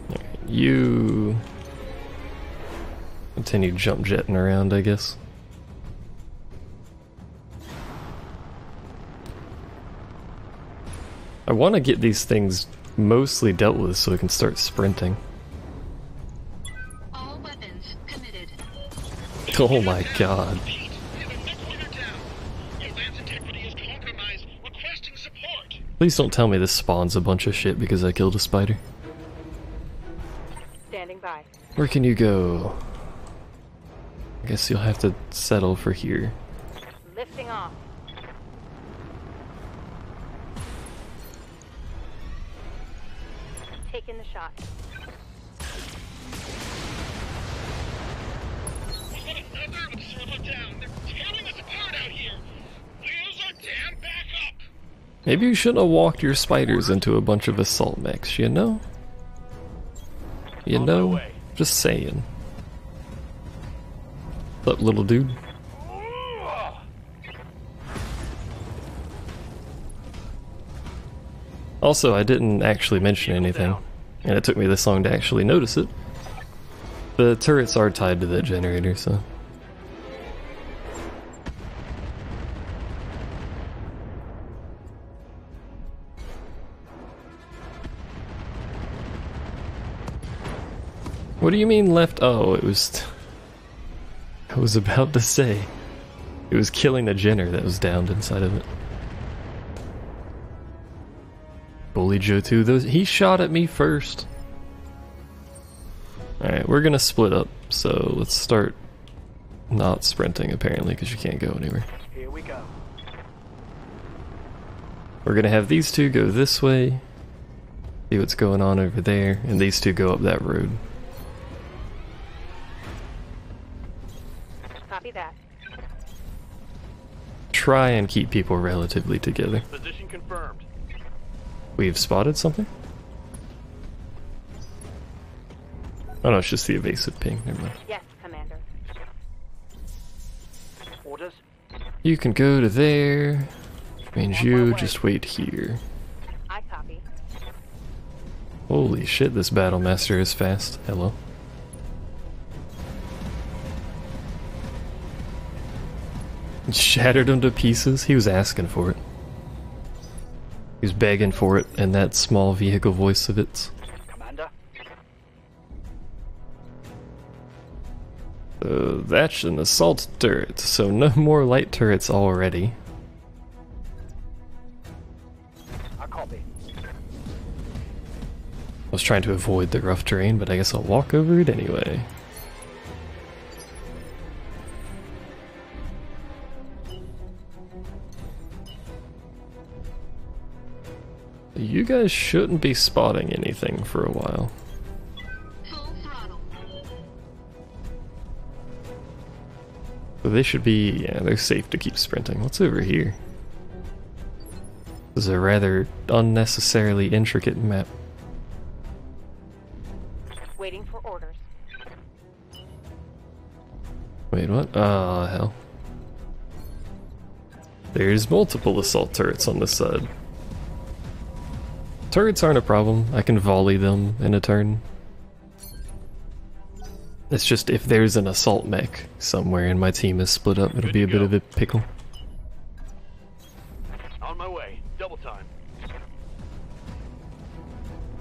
Speaker 1: Alright, you continue jump jetting around, I guess. I want to get these things mostly dealt with so we can start sprinting.
Speaker 4: All weapons committed.
Speaker 1: Oh my god.
Speaker 6: Pete, we have a mech down. Your land's integrity is compromised. Requesting support.
Speaker 1: Please don't tell me this spawns a bunch of shit because I killed a spider.
Speaker 3: Standing by.
Speaker 1: Where can you go? I guess you'll have to settle for here.
Speaker 3: Lifting off. Taking the shot.
Speaker 6: We've got another observer down. They're tearing us apart out here. Where's our damn backup?
Speaker 1: Maybe you shouldn't have walked your spiders into a bunch of assault mechs, you know? You
Speaker 2: On my
Speaker 1: know?
Speaker 2: way.
Speaker 1: Just saying. What's up, little dude? Also, I didn't actually mention anything, and it took me this long to actually notice it. The turrets are tied to that generator, so... What do you mean left? Oh, it was... I was about to say. It was killing the Jenner that was downed inside of it. Bully Joe 2, he shot at me first. Alright, we're gonna split up, so let's start not sprinting apparently, because you can't go anywhere.
Speaker 2: Here we go.
Speaker 1: We're gonna have these two go this way, see what's going on over there, and these two go up that road.
Speaker 3: Copy that.
Speaker 1: Try and keep people relatively together.
Speaker 2: Position confirmed.
Speaker 1: We've spotted something? Oh no, it's just the evasive ping, never mind.
Speaker 3: Yes, Commander.
Speaker 2: Orders.
Speaker 1: You can go to there, which means you just wait here.
Speaker 3: I copy.
Speaker 1: Holy shit, this Battlemaster is fast. Hello. Shattered him to pieces. He was asking for it. He was begging for it in that small vehicle voice of its.
Speaker 2: Commander.
Speaker 1: That's an assault turret, so no more light turrets already.
Speaker 2: I copy.
Speaker 1: I was trying to avoid the rough terrain, but I guess I'll walk over it anyway. You guys shouldn't be spotting anything for a while.
Speaker 4: Full throttle.
Speaker 1: But they should be, yeah, they're safe to keep sprinting. What's over here? This is a rather unnecessarily intricate map.
Speaker 3: Waiting for orders.
Speaker 1: Wait, what? Ah, hell. There's multiple assault turrets on this side. Turrets aren't a problem. I can volley them in a turn. It's just if there's an assault mech somewhere and my team is split up, it'll be a bit of a pickle.
Speaker 2: On my way. Double time.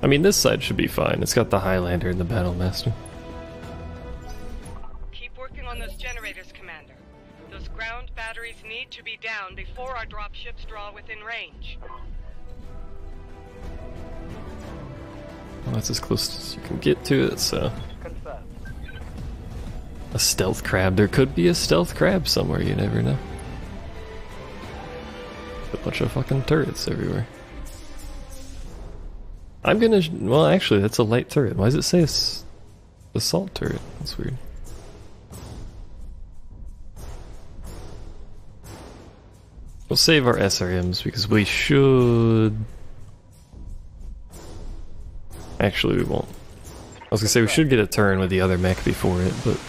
Speaker 1: I mean, this side should be fine. It's got the Highlander and the Battlemaster.
Speaker 7: Keep working on those generators, Commander. Those ground batteries need to be down before our dropships draw within range.
Speaker 1: Well, that's as close as you can get to it, so...
Speaker 2: Confirmed.
Speaker 1: A stealth crab. There could be a stealth crab somewhere, you never know. A bunch of fucking turrets everywhere. I'm gonna... well, actually, that's a light turret. Why does it say assault turret? That's weird. We'll save our SRMs because we should... Actually, we won't. I was gonna say we should get a turn with the other mech before it, but...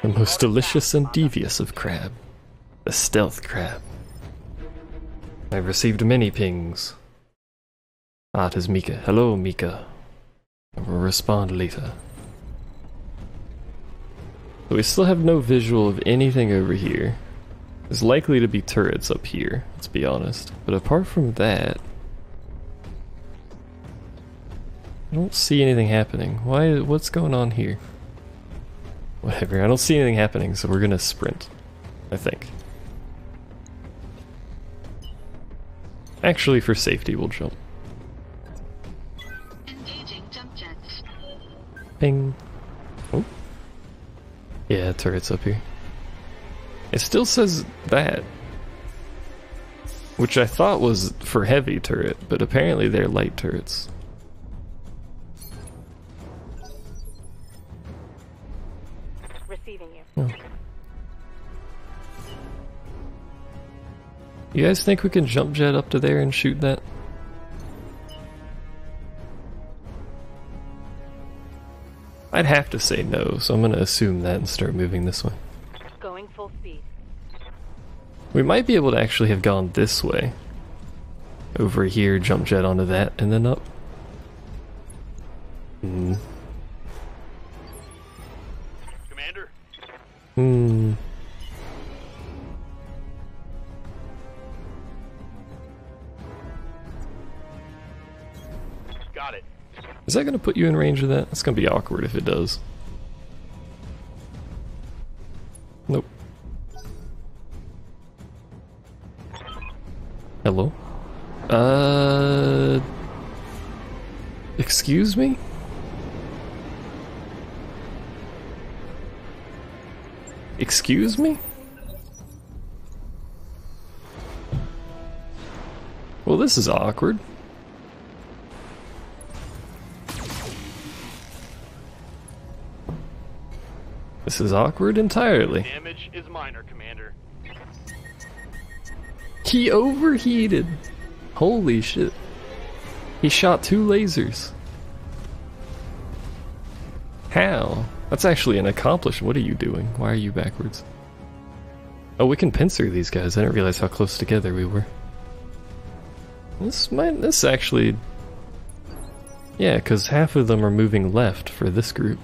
Speaker 1: The most delicious and devious of crab. The stealth crab. I've received many pings. Ah, 'tis Mika. Hello, Mika. I will respond later. But we still have no visual of anything over here. There's likely to be turrets up here, let's be honest. But apart from that... I don't see anything happening. Why? What's going on here? Whatever, I don't see anything happening, so we're gonna sprint. I think. Actually, for safety, we'll jump.
Speaker 4: Engaging jump jets.
Speaker 1: Ping. Oh. Yeah, turret's up here. It still says that. Which I thought was for heavy turret, but apparently they're light turrets.
Speaker 3: Receiving you.
Speaker 1: Oh. You guys think we can jump jet up to there and shoot that? I'd have to say no, so I'm gonna assume that and start moving this way.
Speaker 3: Going full speed.
Speaker 1: We might be able to actually have gone this way. Over here, jump jet onto that, and then up. Hmm.
Speaker 2: Commander,
Speaker 1: Hmm.
Speaker 2: got it.
Speaker 1: Is that going to put you in range of that? It's going to be awkward if it does. Nope. Hello? Excuse me? Excuse me? Well, this is awkward. This is awkward entirely.
Speaker 2: Damage is minor, Commander.
Speaker 1: He overheated. Holy shit. He shot 2 lasers. How? That's actually an accomplishment. What are you doing? Why are you backwards? Oh, we can pincer these guys. I didn't realize how close together we were. This actually... Yeah, because half of them are moving left for this group.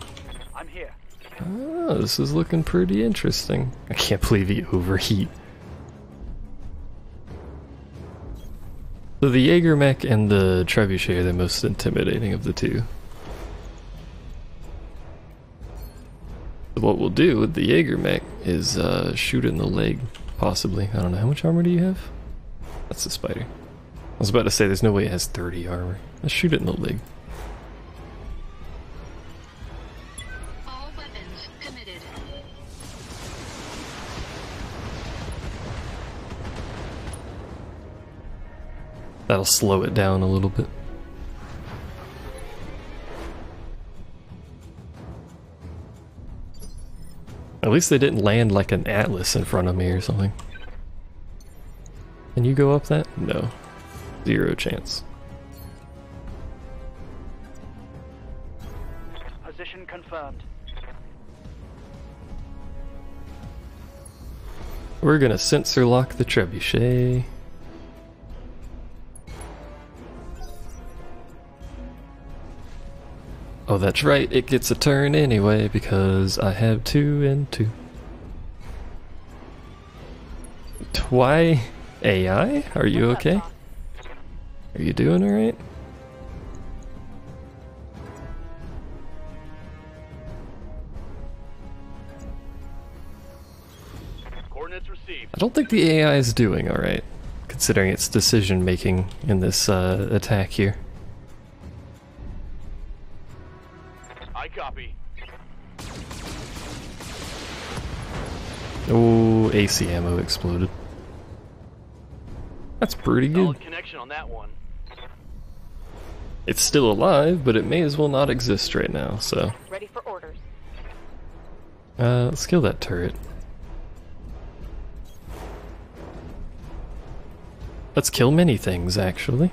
Speaker 2: I'm here.
Speaker 1: Oh, this is looking pretty interesting. I can't believe he overheat. So the Jaeger mech and the Trebuchet are the most intimidating of the two. What we'll do with the Jaeger mech is shoot it in the leg, possibly. I don't know, how much armor do you have? That's the spider. I was about to say there's no way it has 30 armor. Let's shoot it in the leg.
Speaker 4: All weapons committed.
Speaker 1: That'll slow it down a little bit. At least they didn't land like an Atlas in front of me or something. Can you go up that? No. 0 chance.
Speaker 2: Position confirmed.
Speaker 1: We're gonna sensor lock the Trebuchet. Oh, that's right, it gets a turn anyway because I have 2 and 2. Why? AI? Are you okay? Are you doing alright?
Speaker 2: Coordinates received.
Speaker 1: I don't think the AI is doing alright, considering its decision making in this attack here.
Speaker 2: I copy.
Speaker 1: Oh, AC ammo exploded. That's pretty good.
Speaker 2: Solid connection on that one.
Speaker 1: It's still alive, but it may as well not exist right now, so...
Speaker 3: Ready for orders.
Speaker 1: let's kill that turret. Let's kill many things, actually.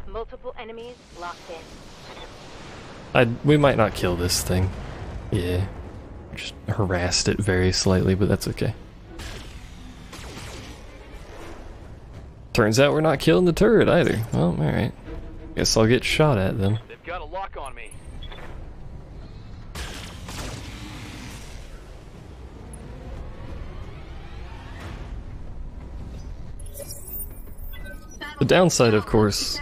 Speaker 3: Multiple enemies locked in.
Speaker 1: We might not kill this thing. Yeah. Just harassed it very slightly, but that's okay. Turns out we're not killing the turret either. Well, alright. Guess I'll get shot at then.
Speaker 2: They've got a lock on me.
Speaker 1: The downside, of course,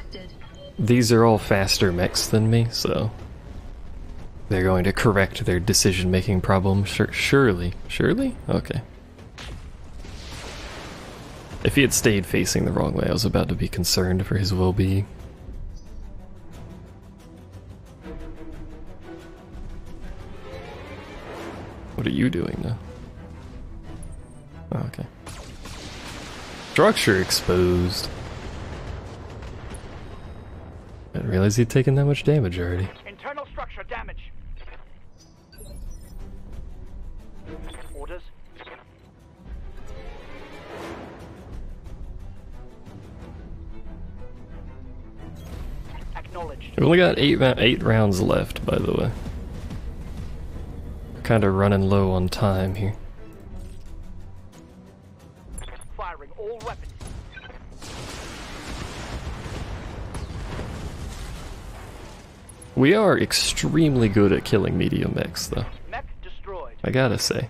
Speaker 1: these are all faster mechs than me, so they're going to correct their decision-making problem, surely. Surely? Okay. If he had stayed facing the wrong way, I was about to be concerned for his well-being. What are you doing now? Oh, okay. Structure exposed. I didn't realize he'd taken that much damage already.
Speaker 2: Internal structure damage. Orders. Acknowledged.
Speaker 1: We only got eight rounds left, by the way. Kind of running low on time here.
Speaker 2: Firing all weapons.
Speaker 1: We are extremely good at killing medium mechs, though.
Speaker 2: Mech destroyed.
Speaker 1: I gotta say.